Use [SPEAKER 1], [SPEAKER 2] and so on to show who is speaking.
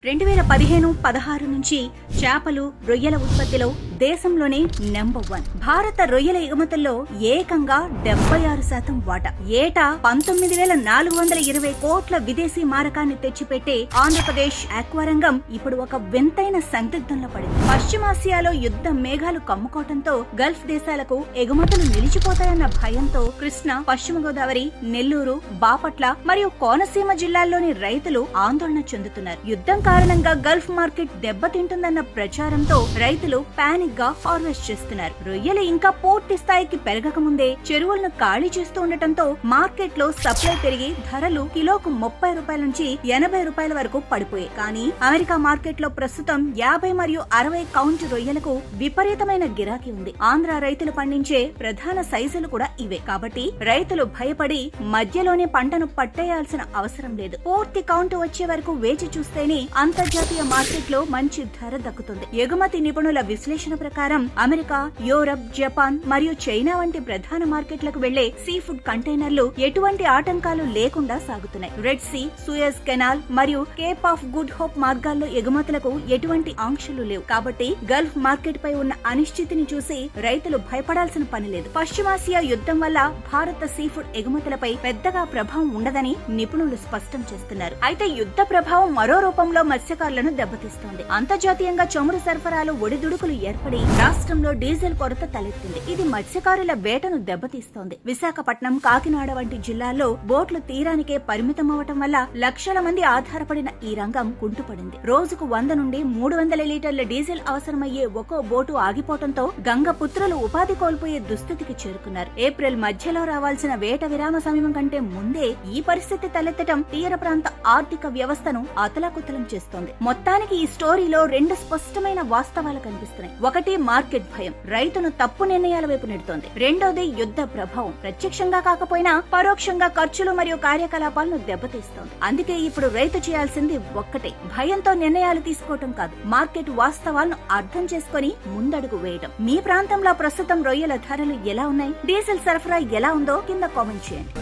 [SPEAKER 1] 2015-16 నుంచి చేపలు, రొయ్యల ఉత్పత్తిలో దేశంలోనే నెంబర్ 1. భారత రొయ్యల ఎగుమతుల్లో ఏకంగా 76% వాటా. ఏటా 19,420 కోట్ల విదేశీ మారకాన్ని తెచ్చిపెట్టే ఆంధ్రప్రదేశ్ ఆక్వారంగం ఇప్పుడు ఒక వింతైన సందిగ్ధంలో పడింది. పశ్చిమాసియాలో యుద్ధ మేఘాలు కమ్ముకోవడంతో గల్ఫ్ దేశాలకు ఎగుమతులు నిలిచిపోతాయన్న భయంతో కృష్ణా, పశ్చిమ గోదావరి, నెల్లూరు, బాపట్ల మరియు కోనసీమ జిల్లాల్లోని రైతులు ఆందోళన చెందుతున్నారు. యుద్ధం కారణంగా గల్ఫ్ మార్కెట్ దెబ్బతింటుందన్న ప్రచారంతో రైతులు పానిక్ గా హార్వెస్ట్ చేస్తున్నారు. రొయ్యలు ఇంకా పూర్తి స్థాయికి పెరగక ముందే చెరువులను ఖాళీ చేస్తూ ఉండటంతో మార్కెట్ లో సప్లై పెరిగి ధరలు కిలోకు 30 రూపాయల నుంచి 80 రూపాయల వరకు పడిపోయాయి. కానీ అమెరికా మార్కెట్ లో ప్రస్తుతం 50 మరియు 60 కౌంట్ రొయ్యలకు విపరీతమైన గిరాకీ ఉంది. ఆంధ్ర రైతులు పండించే ప్రధాన సైజులు కూడా ఇవే. కాబట్టి రైతులు భయపడి మధ్యలోనే పంటను పట్టేయాల్సిన అవసరం లేదు. పూర్తి కౌంట్ వచ్చే వరకు వేచి చూస్తేనే అంతర్జాతీయ మార్కెట్ లో మంచి ధర దక్కుతుంది. ఎగుమతి నిపుణుల విశ్లేషణ ప్రకారం అమెరికా, యూరప్, జపాన్ మరియు చైనా వంటి ప్రధాన మార్కెట్లకు వెళ్లే సీ ఫుడ్ కంటైనర్లు ఎటువంటి ఆటంకాలు లేకుండా సాగుతున్నాయి. రెడ్ సీ, సూయజ్ కెనాల్ మరియు కేప్ ఆఫ్ గుడ్ హోప్ మార్గాల్లో ఎగుమతులకు ఎటువంటి ఆంక్షలు లేవు. కాబట్టి గల్ఫ్ మార్కెట్ పై ఉన్న అనిశ్చితిని చూసి రైతులు భయపడాల్సిన పని లేదు. పశ్చిమాసియా యుద్ధం వల్ల భారత సీ ఫుడ్ ఎగుమతులపై పెద్దగా ప్రభావం ఉండదని నిపుణులు స్పష్టం చేస్తున్నారు. అయితే యుద్ధ ప్రభావం మరో రూపంలో మత్స్యకారులను దెబ్బతీస్తోంది. అంతర్జాతీయంగా చమురు సరఫరాలు ఒడిదుడుకులు ఏర్పడి రాష్ట్రంలో డీజిల్ కొరత తలెత్తింది. ఇది మత్స్యకారుల వేటను దెబ్బతీస్తోంది. విశాఖపట్నం, కాకినాడ వంటి జిల్లాల్లో బోట్లు తీరానికే పరిమితమవటం వల్ల లక్షల మంది ఆధారపడిన ఈ రంగం కుంటుపడింది. రోజుకు 100 నుండి 300 లీటర్ల డీజిల్ అవసరమయ్యే ఒక్కో బోటు ఆగిపోవడంతో గంగపుత్రులు ఉపాధి కోల్పోయే దుస్థితికి చేరుకున్నారు. ఏప్రిల్ మధ్యలో రావాల్సిన వేట విరామ సమయం కంటే ముందే ఈ పరిస్థితి తలెత్తడం తీర ప్రాంత ఆర్థిక వ్యవస్థను అతలాకుతలం చేస్తోంది. మొత్తానికి ఈ స్టోరీలో 2 స్పష్టమైన వాస్తవాలు కనిపిస్తున్నాయి. ఒకటి, మార్కెట్ భయం రైతును తప్పు నిర్ణయాల వైపు నెడుతోంది. రెండోది, యుద్ధ ప్రభావం ప్రత్యక్షంగా కాకపోయినా పరోక్షంగా ఖర్చులు మరియు కార్యకలాపాలను దెబ్బతీస్తోంది. అందుకే ఇప్పుడు రైతు చేయాల్సింది ఒక్కటే, భయంతో నిర్ణయాలు తీసుకోవటం కాదు, మార్కెట్ వాస్తవాలను అర్థం చేసుకుని ముందడుగు వేయడం. మీ ప్రాంతంలో ప్రస్తుతం రొయ్యల ధరలు ఎలా ఉన్నాయి, డీజిల్ సరఫరా ఎలా ఉందో కింద కామెంట్ చేయండి.